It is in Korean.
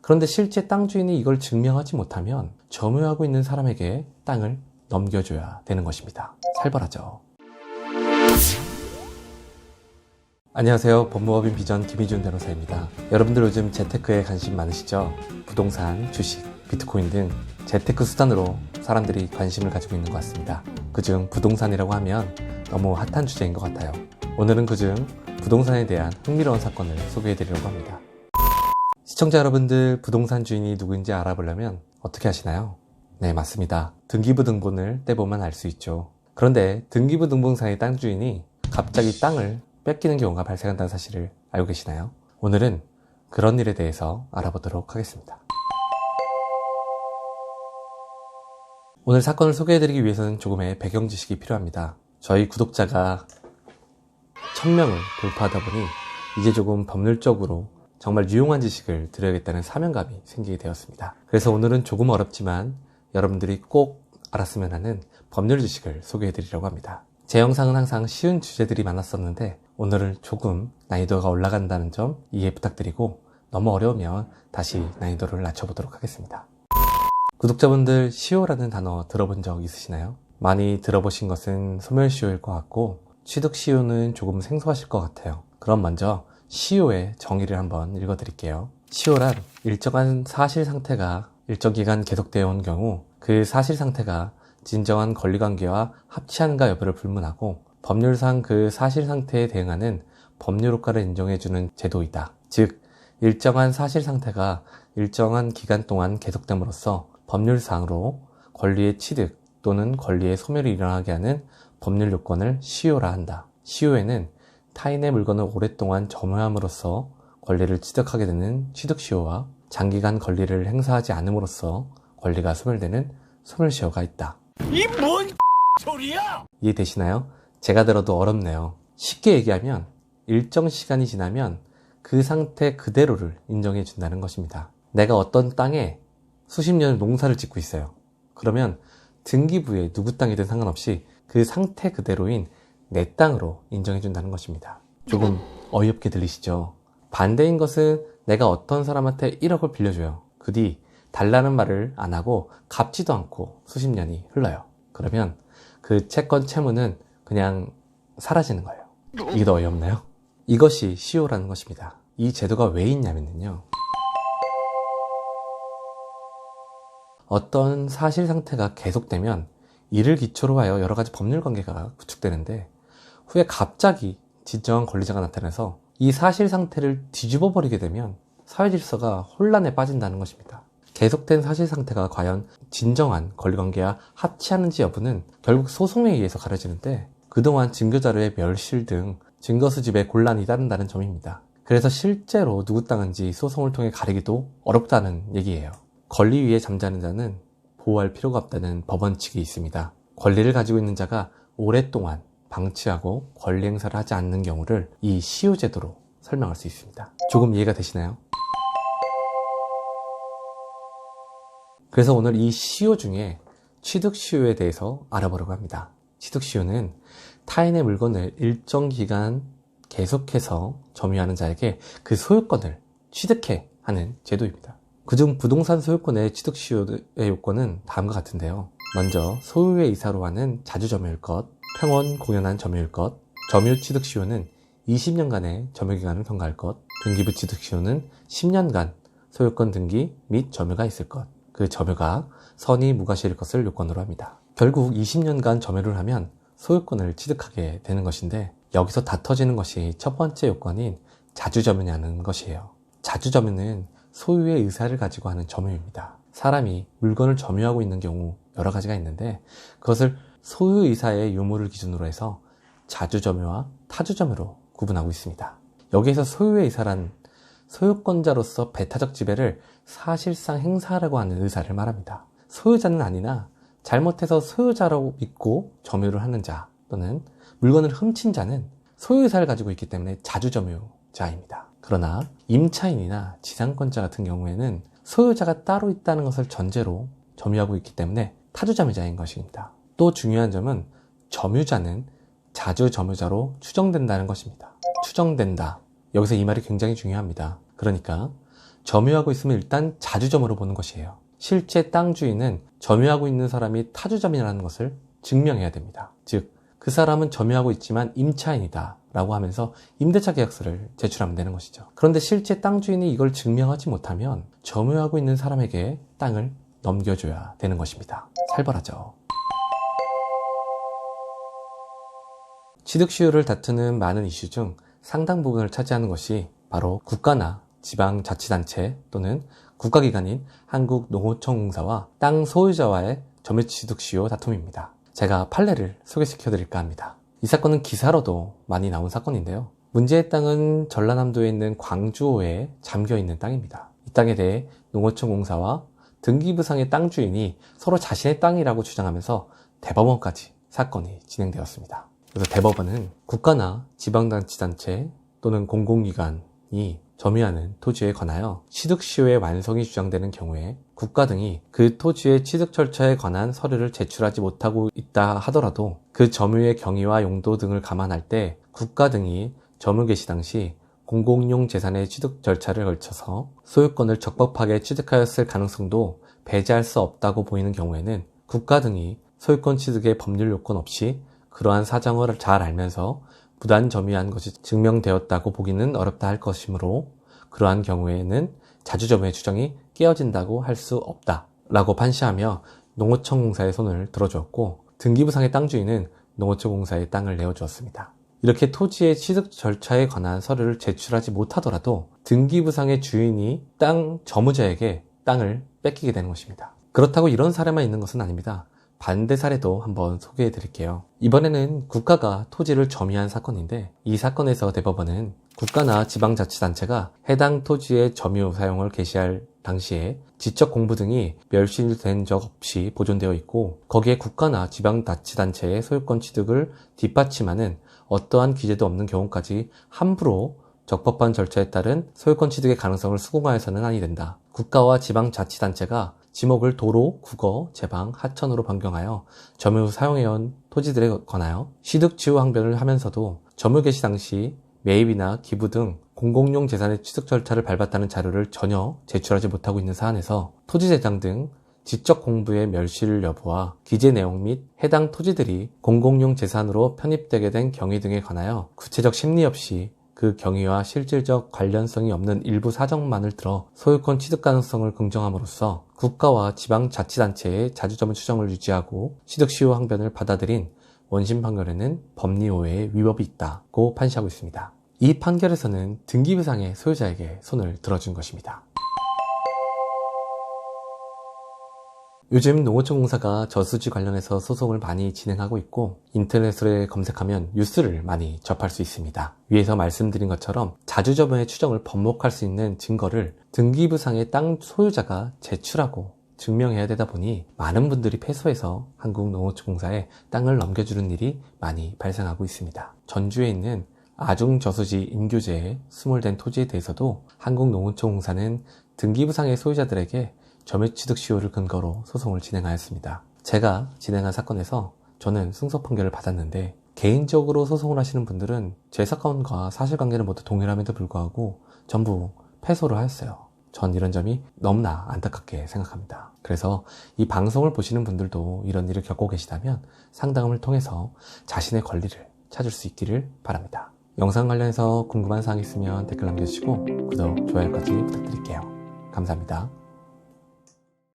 그런데 실제 땅 주인이 이걸 증명하지 못하면 점유하고 있는 사람에게 땅을 넘겨줘야 되는 것입니다. 살벌하죠. 안녕하세요. 법무법인 비전 김희준 변호사입니다. 여러분들 요즘 재테크에 관심 많으시죠? 부동산, 주식, 비트코인 등 재테크 수단으로 사람들이 관심을 가지고 있는 것 같습니다. 그중 부동산이라고 하면 너무 핫한 주제인 것 같아요. 오늘은 그중 부동산에 대한 흥미로운 사건을 소개해드리려고 합니다. 시청자 여러분들, 부동산 주인이 누구인지 알아보려면 어떻게 하시나요? 네, 맞습니다. 등기부 등본을 떼보면 알 수 있죠. 그런데 등기부 등본상의 땅 주인이 갑자기 땅을 뺏기는 경우가 발생한다는 사실을 알고 계시나요? 오늘은 그런 일에 대해서 알아보도록 하겠습니다. 오늘 사건을 소개해드리기 위해서는 조금의 배경 지식이 필요합니다. 저희 구독자가 1000명을 돌파하다 보니 이제 조금 법률적으로 정말 유용한 지식을 드려야겠다는 사명감이 생기게 되었습니다. 그래서 오늘은 조금 어렵지만 여러분들이 꼭 알았으면 하는 법률 지식을 소개해드리려고 합니다. 제 영상은 항상 쉬운 주제들이 많았었는데 오늘은 조금 난이도가 올라간다는 점 이해 부탁드리고, 너무 어려우면 다시 난이도를 낮춰보도록 하겠습니다. 구독자분들, 시효라는 단어 들어본 적 있으시나요? 많이 들어보신 것은 소멸시효일 것 같고 취득시효는 조금 생소하실 것 같아요. 그럼 먼저 시효의 정의를 한번 읽어드릴게요. 시효란 일정한 사실 상태가 일정 기간 계속되어 온 경우 그 사실 상태가 진정한 권리관계와 합치한가 여부를 불문하고 법률상 그 사실 상태에 대응하는 법률 효과를 인정해주는 제도이다. 즉, 일정한 사실 상태가 일정한 기간 동안 계속됨으로써 법률상으로 권리의 취득 또는 권리의 소멸이 일어나게 하는 법률 요건을 시효라 한다. 시효에는 타인의 물건을 오랫동안 점유함으로써 권리를 취득하게 되는 취득시효와 장기간 권리를 행사하지 않음으로써 권리가 소멸되는 소멸시효가 있다. 이 뭔 소리야? 이해되시나요? 제가 들어도 어렵네요. 쉽게 얘기하면 일정 시간이 지나면 그 상태 그대로를 인정해 준다는 것입니다. 내가 어떤 땅에 수십 년을 농사를 짓고 있어요. 그러면 등기부에 누구 땅이든 상관없이 그 상태 그대로인 내 땅으로 인정해 준다는 것입니다. 조금 어이없게 들리시죠? 반대인 것은 내가 어떤 사람한테 1억을 빌려줘요. 그 뒤 달라는 말을 안 하고 갚지도 않고 수십 년이 흘러요. 그러면 그 채권 채무는 그냥 사라지는 거예요. 이게 더 어이없나요? 이것이 시효라는 것입니다. 이 제도가 왜 있냐면요, 어떤 사실 상태가 계속되면 이를 기초로 하여 여러 가지 법률 관계가 구축되는데 후에 갑자기 진정한 권리자가 나타나서 이 사실 상태를 뒤집어 버리게 되면 사회 질서가 혼란에 빠진다는 것입니다. 계속된 사실 상태가 과연 진정한 권리관계와 합치하는지 여부는 결국 소송에 의해서 가려지는데 그동안 증거자료의 멸실 등 증거 수집에 곤란이 따른다는 점입니다. 그래서 실제로 누구 땅인지 소송을 통해 가리기도 어렵다는 얘기예요. 권리 위에 잠자는 자는 보호할 필요가 없다는 법원칙이 있습니다. 권리를 가지고 있는 자가 오랫동안 방치하고 권리 행사를 하지 않는 경우를 이 시효제도로 설명할 수 있습니다. 조금 이해가 되시나요? 그래서 오늘 이 시효 중에 취득시효에 대해서 알아보려고 합니다. 취득시효는 타인의 물건을 일정 기간 계속해서 점유하는 자에게 그 소유권을 취득해 하는 제도입니다. 그중 부동산 소유권의 취득시효의 요건은 다음과 같은데요. 먼저 소유의 이사로 하는 자주점유일 것, 평원 공연한 점유일 것, 점유 취득시효는 20년간의 점유기간을 경과할 것, 등기부 취득시효는 10년간 소유권 등기 및 점유가 있을 것, 그 점유가 선의 무과실일 것을 요건으로 합니다. 결국 20년간 점유를 하면 소유권을 취득하게 되는 것인데, 여기서 다퉈지는 것이 첫 번째 요건인 자주점유냐는 것이에요. 자주점유는 소유의 의사를 가지고 하는 점유입니다. 사람이 물건을 점유하고 있는 경우 여러 가지가 있는데 그것을 소유 의사의 유무를 기준으로 해서 자주점유와 타주점유로 구분하고 있습니다. 여기에서 소유의 의사란 소유권자로서 배타적 지배를 사실상 행사하려고 하는 의사를 말합니다. 소유자는 아니나 잘못해서 소유자라고 믿고 점유를 하는 자 또는 물건을 훔친 자는 소유 의사를 가지고 있기 때문에 자주점유자입니다. 그러나 임차인이나 지상권자 같은 경우에는 소유자가 따로 있다는 것을 전제로 점유하고 있기 때문에 타주점유자인 것입니다. 또 중요한 점은 점유자는 자주점유자로 추정된다는 것입니다. 추정된다. 여기서 이 말이 굉장히 중요합니다. 그러니까 점유하고 있으면 일단 자주점으로 보는 것이에요. 실제 땅 주인은 점유하고 있는 사람이 타주점이라는 것을 증명해야 됩니다. 즉, 그 사람은 점유하고 있지만 임차인이다 라고 하면서 임대차 계약서를 제출하면 되는 것이죠. 그런데 실제 땅 주인이 이걸 증명하지 못하면 점유하고 있는 사람에게 땅을 넘겨줘야 되는 것입니다. 살벌하죠. 취득시효를 다투는 많은 이슈 중 상당 부분을 차지하는 것이 바로 국가나 지방자치단체 또는 국가기관인 한국농어촌공사와 땅 소유자와의 점유취득시효 다툼입니다. 제가 판례를 소개시켜 드릴까 합니다. 이 사건은 기사로도 많이 나온 사건인데요. 문제의 땅은 전라남도에 있는 광주호에 잠겨있는 땅입니다. 이 땅에 대해 농어촌공사와 등기부상의 땅 주인이 서로 자신의 땅이라고 주장하면서 대법원까지 사건이 진행되었습니다. 그래서 대법원은 국가나 지방자치단체 또는 공공기관이 점유하는 토지에 관하여 취득시효의 완성이 주장되는 경우에 국가 등이 그 토지의 취득 절차에 관한 서류를 제출하지 못하고 있다 하더라도 그 점유의 경위와 용도 등을 감안할 때 국가 등이 점유 개시 당시 공공용 재산의 취득 절차를 걸쳐서 소유권을 적법하게 취득하였을 가능성도 배제할 수 없다고 보이는 경우에는 국가 등이 소유권 취득의 법률 요건 없이 그러한 사정을 잘 알면서 부단 점유한 것이 증명되었다고 보기는 어렵다 할 것이므로 그러한 경우에는 자주점유의 추정이 깨어진다고 할 수 없다라고 판시하며 농어촌공사의 손을 들어주었고 등기부상의 땅 주인은 농어촌공사의 땅을 내어주었습니다. 이렇게 토지의 취득 절차에 관한 서류를 제출하지 못하더라도 등기부상의 주인이 땅 점유자에게 땅을 뺏기게 되는 것입니다. 그렇다고 이런 사례만 있는 것은 아닙니다. 반대 사례도 한번 소개해 드릴게요. 이번에는 국가가 토지를 점유한 사건인데 이 사건에서 대법원은 국가나 지방자치단체가 해당 토지의 점유 사용을 개시할 당시에 지적 공부 등이 멸실된 적 없이 보존되어 있고 거기에 국가나 지방자치단체의 소유권 취득을 뒷받침하는 어떠한 규제도 없는 경우까지 함부로 적법한 절차에 따른 소유권 취득의 가능성을 수긍하여서는 아니 된다. 국가와 지방자치단체가 지목을 도로, 국어, 제방, 하천으로 변경하여 점유 사용해온 토지들에 관하여 취득취득 항변을 하면서도 점유 개시 당시 매입이나 기부 등 공공용 재산의 취득 절차를 밟았다는 자료를 전혀 제출하지 못하고 있는 사안에서 토지재장 등 지적 공부의 멸실 여부와 기재 내용 및 해당 토지들이 공공용 재산으로 편입되게 된 경위 등에 관하여 구체적 심리 없이 그 경위와 실질적 관련성이 없는 일부 사정만을 들어 소유권 취득 가능성을 긍정함으로써 국가와 지방자치단체의 자주점유 추정을 유지하고 취득시효 항변을 받아들인 원심 판결에는 법리 오해의 위법이 있다고 판시하고 있습니다. 이 판결에서는 등기부상의 소유자에게 손을 들어준 것입니다. 요즘 농어촌공사가 저수지 관련해서 소송을 많이 진행하고 있고 인터넷에 검색하면 뉴스를 많이 접할 수 있습니다. 위에서 말씀드린 것처럼 자주점유의 추정을 번복할 수 있는 증거를 등기부상의 땅 소유자가 제출하고 증명해야 되다 보니 많은 분들이 패소해서 한국농어촌공사에 땅을 넘겨주는 일이 많이 발생하고 있습니다. 전주에 있는 아중저수지 인교제에 수몰된 토지에 대해서도 한국농어촌공사는 등기부상의 소유자들에게 점유취득시효를 근거로 소송을 진행하였습니다. 제가 진행한 사건에서 저는 승소 판결을 받았는데 개인적으로 소송을 하시는 분들은 제 사건과 사실관계는 모두 동일함에도 불구하고 전부 패소를 하였어요. 전 이런 점이 너무나 안타깝게 생각합니다. 그래서 이 방송을 보시는 분들도 이런 일을 겪고 계시다면 상담을 통해서 자신의 권리를 찾을 수 있기를 바랍니다. 영상 관련해서 궁금한 사항 있으면 댓글 남겨주시고 구독, 좋아요까지 부탁드릴게요. 감사합니다.